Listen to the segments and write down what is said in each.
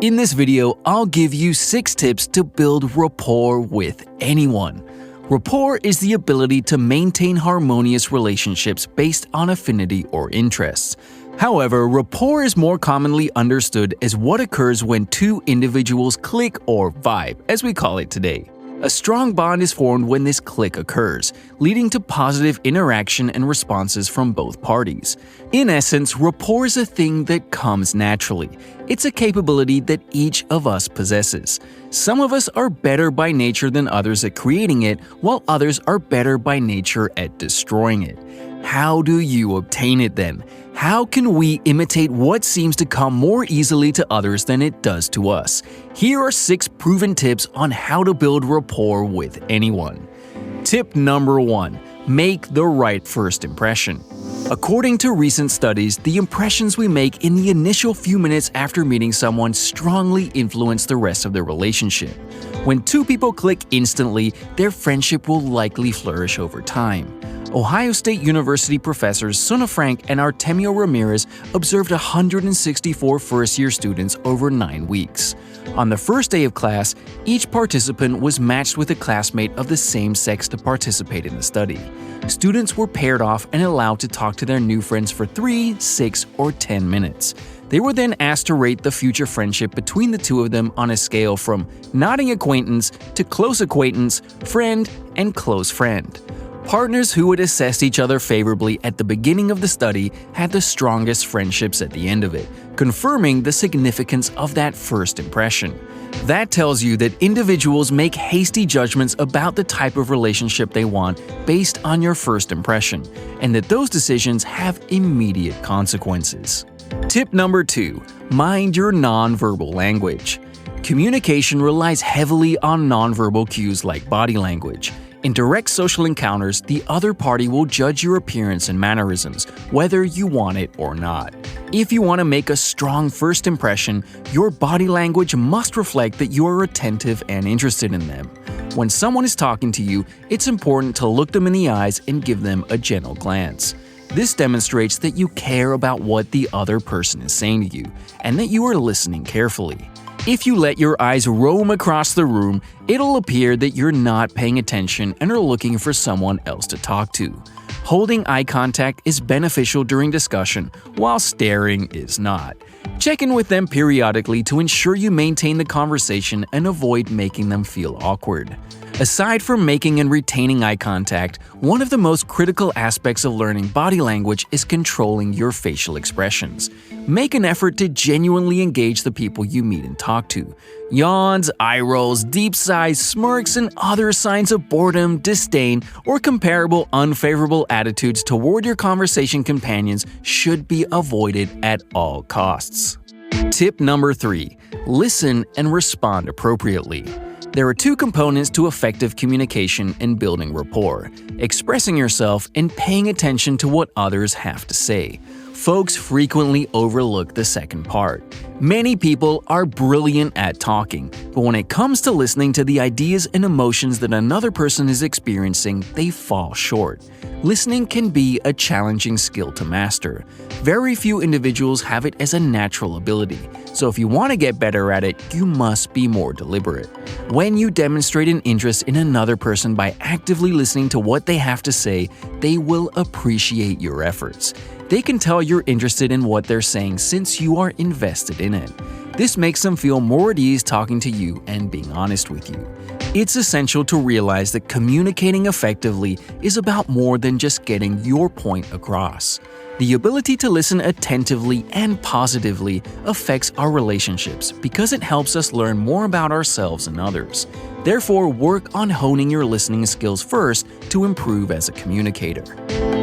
In this video, I'll give you 6 tips to build rapport with anyone. Rapport is the ability to maintain harmonious relationships based on affinity or interests. However, rapport is more commonly understood as what occurs when two individuals click or vibe, as we call it today. A strong bond is formed when this click occurs, leading to positive interaction and responses from both parties. In essence, rapport is a thing that comes naturally. It's a capability that each of us possesses. Some of us are better by nature than others at creating it, while others are better by nature at destroying it. How do you obtain it then? How can we imitate what seems to come more easily to others than it does to us? Here are 6 proven tips on how to build rapport with anyone. Tip number 1. Make the right first impression. According to recent studies, the impressions we make in the initial few minutes after meeting someone strongly influence the rest of the relationship. When two people click instantly, their friendship will likely flourish over time. Ohio State University professors Suna Frank and Artemio Ramirez observed 164 first-year students over 9 weeks. On the first day of class, each participant was matched with a classmate of the same sex to participate in the study. Students were paired off and allowed to talk to their new friends for 3, 6, or 10 minutes. They were then asked to rate the future friendship between the two of them on a scale from nodding acquaintance to close acquaintance, friend, and close friend. Partners who had assessed each other favorably at the beginning of the study had the strongest friendships at the end of it, confirming the significance of that first impression. That tells you that individuals make hasty judgments about the type of relationship they want based on your first impression, and that those decisions have immediate consequences. Tip number 2. Mind your nonverbal language. Communication relies heavily on nonverbal cues like body language. In direct social encounters, the other party will judge your appearance and mannerisms, whether you want it or not. If you want to make a strong first impression, your body language must reflect that you are attentive and interested in them. When someone is talking to you, it's important to look them in the eyes and give them a gentle glance. This demonstrates that you care about what the other person is saying to you, and that you are listening carefully. If you let your eyes roam across the room, it'll appear that you're not paying attention and are looking for someone else to talk to. Holding eye contact is beneficial during discussion, while staring is not. Check in with them periodically to ensure you maintain the conversation and avoid making them feel awkward. Aside from making and retaining eye contact, one of the most critical aspects of learning body language is controlling your facial expressions. Make an effort to genuinely engage the people you meet and talk to. Yawns, eye rolls, deep sighs, smirks, and other signs of boredom, disdain, or comparable unfavorable attitudes toward your conversation companions should be avoided at all costs. Tip number 3. Listen and respond appropriately. There are 2 components to effective communication and building rapport: expressing yourself and paying attention to what others have to say. Folks frequently overlook the second part. Many people are brilliant at talking, but when it comes to listening to the ideas and emotions that another person is experiencing, they fall short. Listening can be a challenging skill to master. Very few individuals have it as a natural ability, so if you want to get better at it, you must be more deliberate. When you demonstrate an interest in another person by actively listening to what they have to say, they will appreciate your efforts. They can tell you're interested in what they're saying since you are invested in it. This makes them feel more at ease talking to you and being honest with you. It's essential to realize that communicating effectively is about more than just getting your point across. The ability to listen attentively and positively affects our relationships because it helps us learn more about ourselves and others. Therefore, work on honing your listening skills first to improve as a communicator.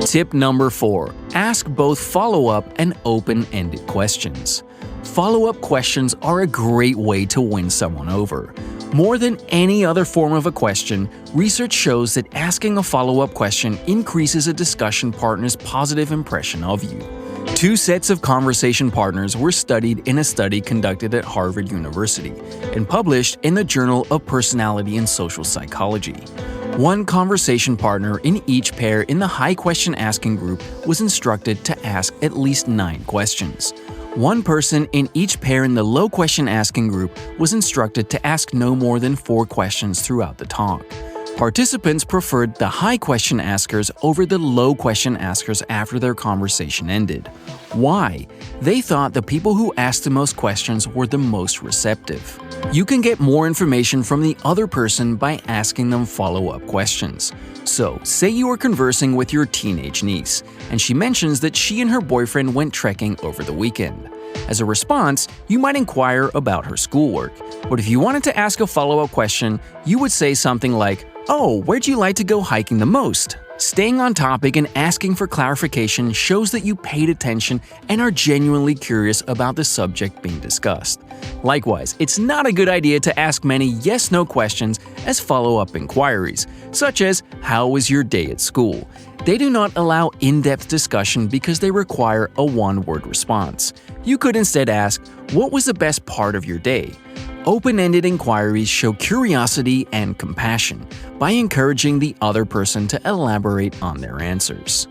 Tip number 4. Ask both follow-up and open-ended questions. Follow-up questions are a great way to win someone over. More than any other form of a question, research shows that asking a follow-up question increases a discussion partner's positive impression of you. 2 sets of conversation partners were studied in a study conducted at Harvard University and published in the Journal of Personality and Social Psychology. One conversation partner in each pair in the high question asking group was instructed to ask at least 9 questions. One person in each pair in the low question asking group was instructed to ask no more than 4 questions throughout the talk. Participants preferred the high question askers over the low question askers after their conversation ended. Why? They thought the people who asked the most questions were the most receptive. You can get more information from the other person by asking them follow-up questions. So, say you are conversing with your teenage niece, and she mentions that she and her boyfriend went trekking over the weekend. As a response, you might inquire about her schoolwork. But if you wanted to ask a follow-up question, you would say something like, "Oh, where'd you like to go hiking the most?" Staying on topic and asking for clarification shows that you paid attention and are genuinely curious about the subject being discussed. Likewise, it's not a good idea to ask many yes-no questions as follow-up inquiries, such as, "How was your day at school?" They do not allow in-depth discussion because they require a one-word response. You could instead ask, "What was the best part of your day?" Open-ended inquiries show curiosity and compassion by encouraging the other person to elaborate on their answers.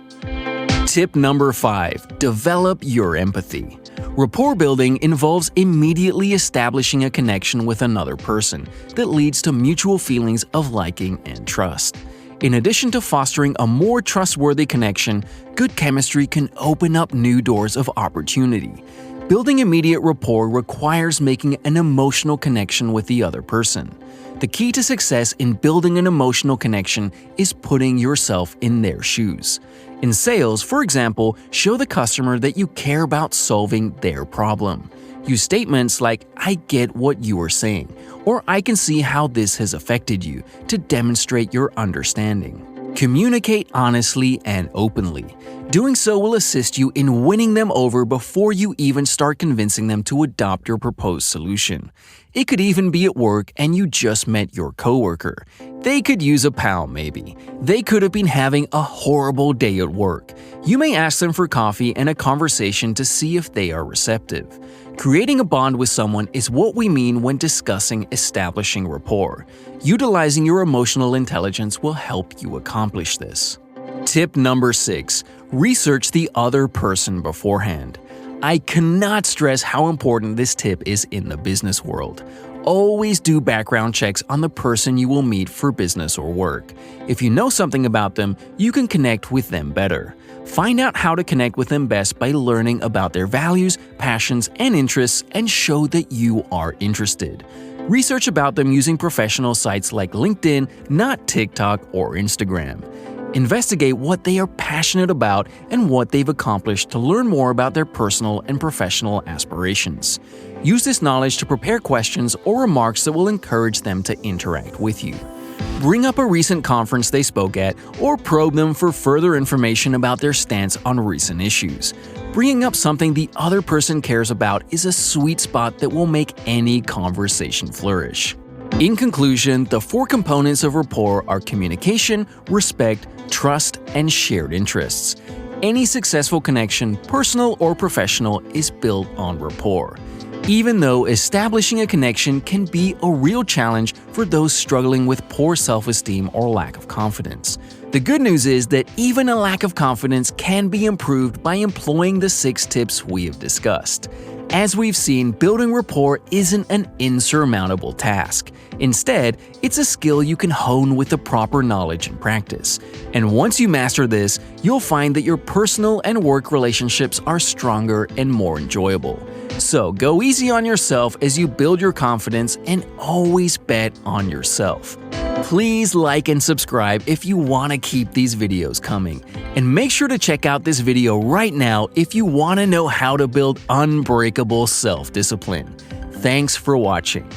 Tip number 5. Develop your empathy. Rapport building involves immediately establishing a connection with another person that leads to mutual feelings of liking and trust. In addition to fostering a more trustworthy connection, good chemistry can open up new doors of opportunity. Building immediate rapport requires making an emotional connection with the other person. The key to success in building an emotional connection is putting yourself in their shoes. In sales, for example, show the customer that you care about solving their problem. Use statements like, "I get what you are saying," or "I can see how this has affected you," to demonstrate your understanding. Communicate honestly and openly. Doing so will assist you in winning them over before you even start convincing them to adopt your proposed solution. It could even be at work and you just met your coworker. They could use a pal maybe. They could have been having a horrible day at work. You may ask them for coffee and a conversation to see if they are receptive. Creating a bond with someone is what we mean when discussing establishing rapport. Utilizing your emotional intelligence will help you accomplish this. Tip number 6. Research the other person beforehand. I cannot stress how important this tip is in the business world. Always do background checks on the person you will meet for business or work. If you know something about them, you can connect with them better. Find out how to connect with them best by learning about their values, passions, and interests, and show that you are interested. Research about them using professional sites like LinkedIn, not TikTok or Instagram. Investigate what they are passionate about and what they've accomplished to learn more about their personal and professional aspirations. Use this knowledge to prepare questions or remarks that will encourage them to interact with you. Bring up a recent conference they spoke at or probe them for further information about their stance on recent issues. Bringing up something the other person cares about is a sweet spot that will make any conversation flourish. In conclusion, the 4 components of rapport are communication, respect, trust, and shared interests. Any successful connection, personal or professional, is built on rapport. Even though establishing a connection can be a real challenge for those struggling with poor self-esteem or lack of confidence. The good news is that even a lack of confidence can be improved by employing the 6 tips we have discussed. As we've seen, building rapport isn't an insurmountable task. Instead, it's a skill you can hone with the proper knowledge and practice. And once you master this, you'll find that your personal and work relationships are stronger and more enjoyable. So go easy on yourself as you build your confidence and always bet on yourself. Please like and subscribe if you want to keep these videos coming. And make sure to check out this video right now if you want to know how to build unbreakable self-discipline. Thanks for watching.